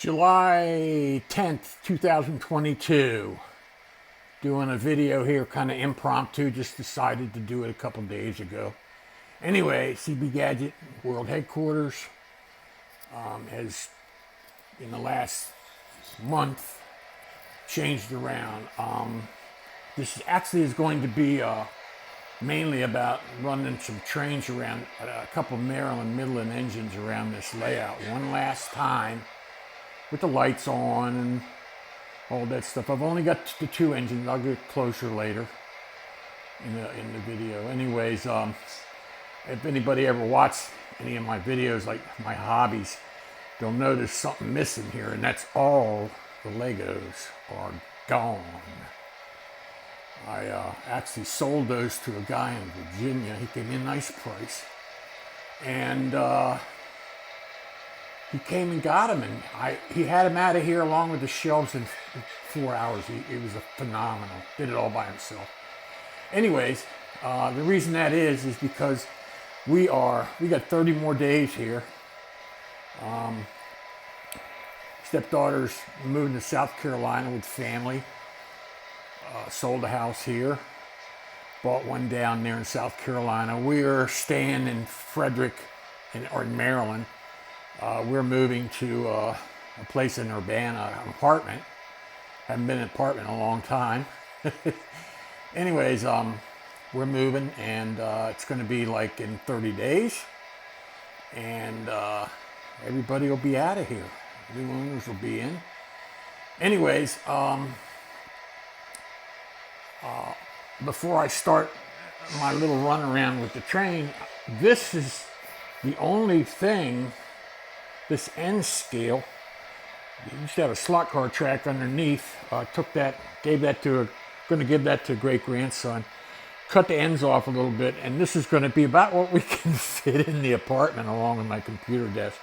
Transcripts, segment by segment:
July 10th, 2022. Doing a video here, kind of impromptu, just decided to do it a couple days ago. Anyway, CB Gadget World Headquarters has, in the last month, changed around. This actually is going to be mainly about running some trains around, a couple Maryland Midland engines around this layout one last time with the lights on and all that stuff. I've only got the two engines. I'll get closer later in the video. Anyways, if anybody ever watched any of my videos, like my hobbies, they'll notice something missing here, and that's all the Legos are gone. I actually sold those to a guy in Virginia. He gave me a nice price, and he came and got them, and he had them out of here along with the shelves in 4 hours. It was a phenomenal. Did it all by himself. Anyways, the reason that is because we got 30 more days here. Stepdaughter's moving to South Carolina with family. Sold a house here, bought one down there in South Carolina. We're staying in Frederick, or in Maryland. We're moving to a place in Urbana, an apartment. Haven't been in an apartment in a long time. Anyways, we're moving, and it's going to be like in 30 days, and everybody will be out of here. New owners will be in. Anyways, before I start my little run around with the train, this is the only thing, this end scale. You used to have a slot car track underneath. Took that, gave that to going to give that to a great grandson. Cut the ends off a little bit, and this is going to be about what we can fit in the apartment along with my computer desk.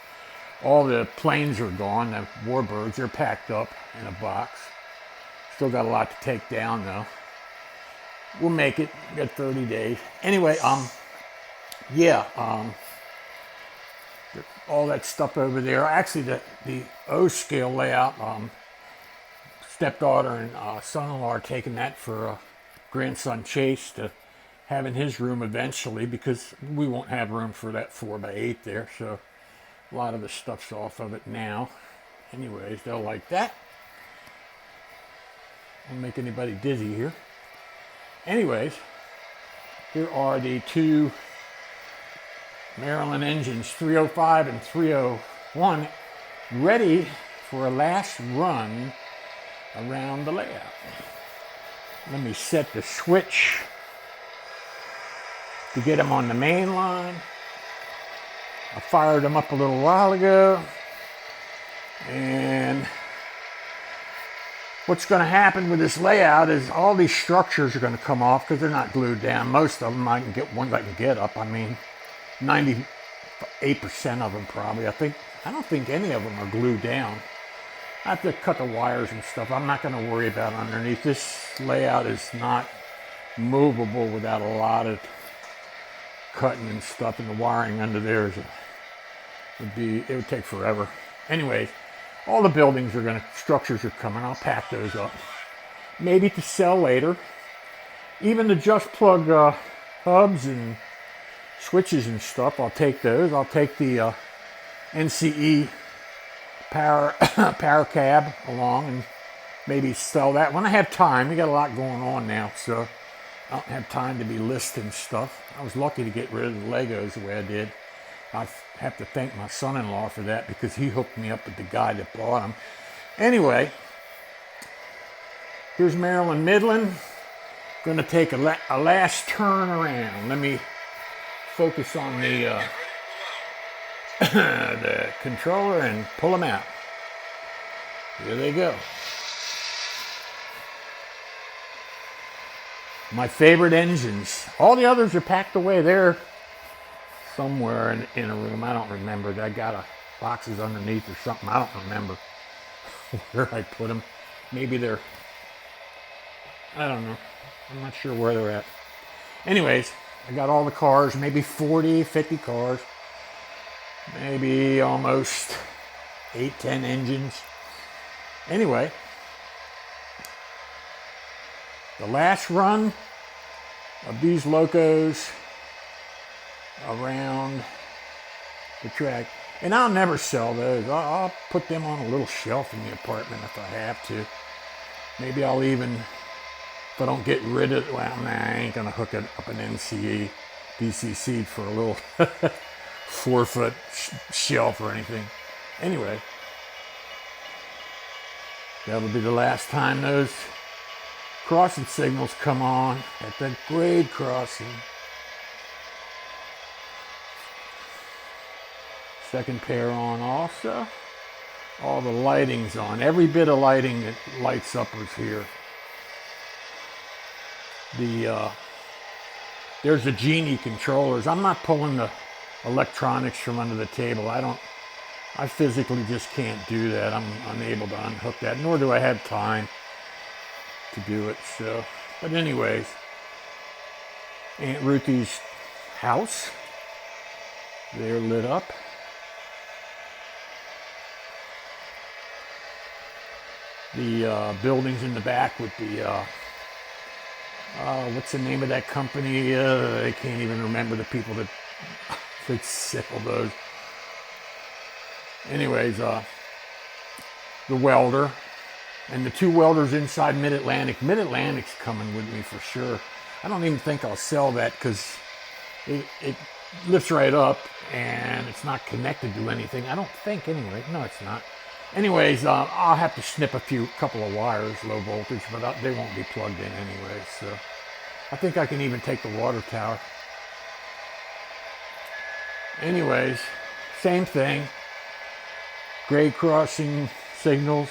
All the planes are gone, the warbirds, they're packed up in a box. Still got a lot to take down though. We'll make it. We got 30 days. Anyway, all that stuff over there. Actually, the O scale layout. Stepdaughter and son-in-law are taking that for grandson Chase to have in his room eventually, because we won't have room for that 4x8 there. So a lot of the stuff's off of it now. Anyways, they'll like that. Won't make anybody dizzy here. Anyways, here are the two Maryland engines, 305 and 301, ready for a last run around the layout. Let me set the switch to get them on the main line. I fired them up a little while ago, and what's going to happen with this layout is all these structures are going to come off because they're not glued down. Most of them I can get, ones I can get up. I mean, 98% of them probably. I don't think any of them are glued down. I have to cut the wires and stuff. I'm not going to worry about underneath. This layout is not movable without a lot of cutting and stuff, and the wiring under there it would take forever. Anyways, all the buildings structures are coming. I'll pack those up. Maybe to sell later. Even the just plug hubs and switches and stuff, I'll take those. I'll take the NCE power cab along and maybe sell that when I have time. We got a lot going on now, so I don't have time to be listing stuff. I was lucky to get rid of the Legos the way I did. I have to thank my son-in-law for that, because he hooked me up with the guy that bought them. Anyway, here's Maryland Midland. Going to take a last turn around. Let me focus on the the controller and pull them out. Here they go. My favorite engines. All the others are packed away there somewhere in a room. I don't remember. I got boxes underneath or something. I don't remember where I put them. Maybe they're, I don't know. I'm not sure where they're at. Anyways, I got all the cars, maybe 40, 50 cars. Maybe almost 8, 10 engines. Anyway, the last run of these locos around the track. And I'll never sell those. I'll put them on a little shelf in the apartment if I have to. Maybe I'll even, if I don't get rid of it, well, nah, I ain't gonna hook it up an NCE DCC for a little 4-foot shelf or anything. Anyway, that'll be the last time those crossing signals come on at the grade crossing. Second pair on also. All the lighting's on. Every bit of lighting that lights up was here. There's the Genie controllers. I'm not pulling the electronics from under the table. I physically just can't do that. I'm unable to unhook that, nor do I have time to do it. So, but anyways, Aunt Ruthie's house, they're lit up. The buildings in the back with the, what's the name of that company? I can't even remember the people that sell those. Anyways, the welder and the 2 welders inside Mid-Atlantic. Mid-Atlantic's coming with me for sure. I don't even think I'll sell that because it lifts right up and it's not connected to anything. I don't think anyway. No, it's not. Anyways, I'll have to snip a couple of wires, low voltage, but they won't be plugged in anyway. So I think I can even take the water tower. Anyways, same thing. Grade crossing signals.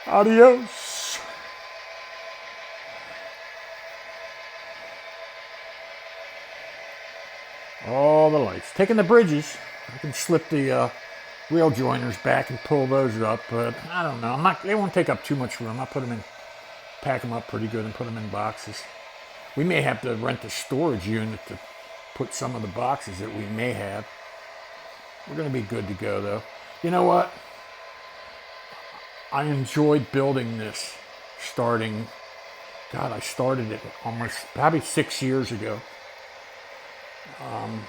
Adios. All the lights. Taking the bridges. I can slip the rail joiners back and pull those up, but I don't know. They won't take up too much room. I'll pack them up pretty good and put them in boxes. We may have to rent a storage unit to put some of the boxes that we may have. We're going to be good to go though. You know what? I enjoyed building this I started it probably 6 years ago.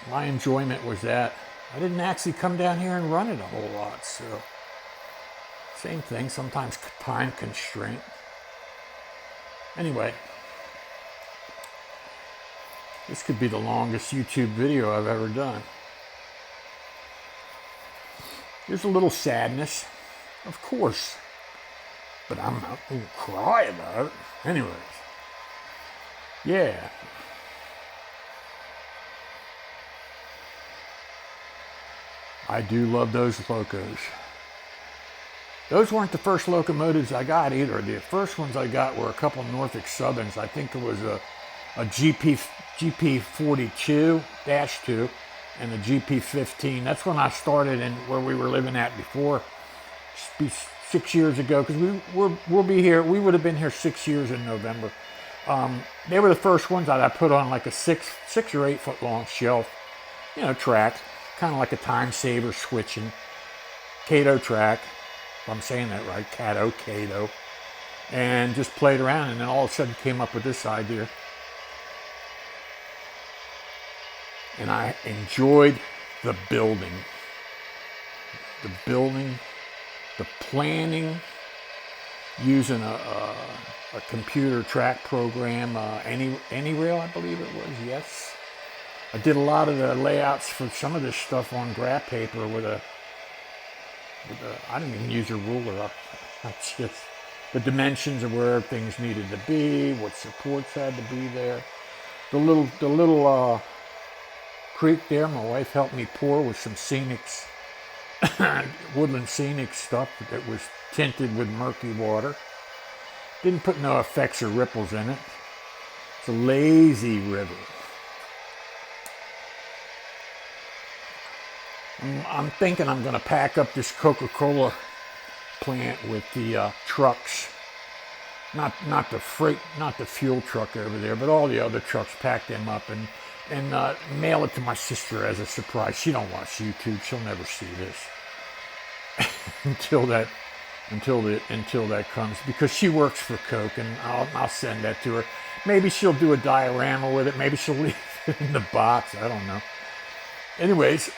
My enjoyment was that I didn't actually come down here and run it a whole lot, so same thing, sometimes time constraint. Anyway, this could be the longest YouTube video I've ever done. There's a little sadness, of course, but I'm not going to cry about it. Anyways, yeah. I do love those locos. Those weren't the first locomotives I got either. The first ones I got were a couple Norfolk Southerns. I think it was a GP42-2 and a GP15. That's when I started in where we were living at before, 6 years ago, because we'll be here. We would have been here 6 years in November. They were the first ones that I put on like a 6 or 8 foot long shelf, track. Kind of like a time saver switching Cato track, if I'm saying that right, Cato, and just played around, and then all of a sudden came up with this idea. And I enjoyed the building, the planning, using a computer track program, AnyRail, I believe it was, yes. I did a lot of the layouts for some of this stuff on graph paper with I didn't even use a ruler. That's just the dimensions of where things needed to be, what supports had to be there. The little creek there, my wife helped me pour with some scenics, woodland scenic stuff that was tinted with murky water. Didn't put no effects or ripples in it. It's a lazy river. I'm thinking I'm going to pack up this Coca-Cola plant with the trucks, not the fuel truck over there, but all the other trucks. Pack them up and mail it to my sister as a surprise. She don't watch YouTube. She'll never see this until that until that comes, because she works for Coke, and I'll send that to her. Maybe she'll do a diorama with it. Maybe she'll leave it in the box. I don't know. Anyways,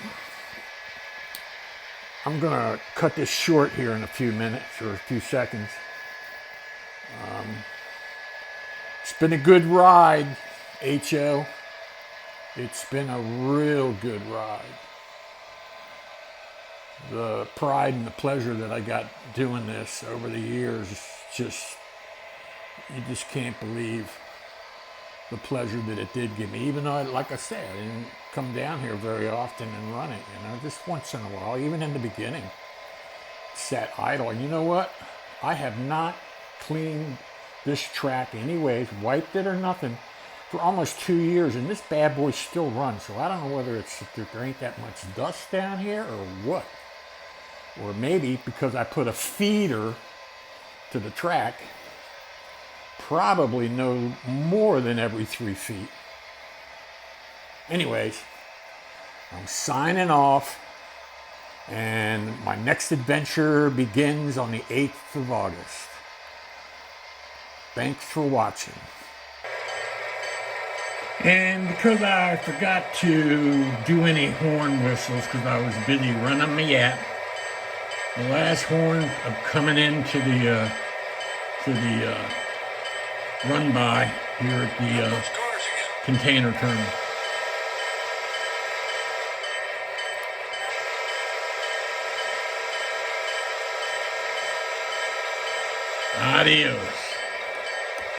I'm gonna cut this short here in a few minutes or a few seconds. It's been a good ride, HO. It's been a real good ride. The pride and the pleasure that I got doing this over the years, just, you just can't believe the pleasure that it did give me. Even though, like I said, I didn't come down here very often and run it, just once in a while, even in the beginning. Sat idle. And you know what? I have not cleaned this track anyways, wiped it or nothing, for almost 2 years, and this bad boy still runs. So I don't know whether it's there ain't that much dust down here or what. Or maybe because I put a feeder to the track, probably no more than every 3 feet. Anyways, I'm signing off, and my next adventure begins on the 8th of August. Thanks for watching. And because I forgot to do any horn whistles because I was busy running my app, the last horn of coming into the run by here at the container terminal. Adios.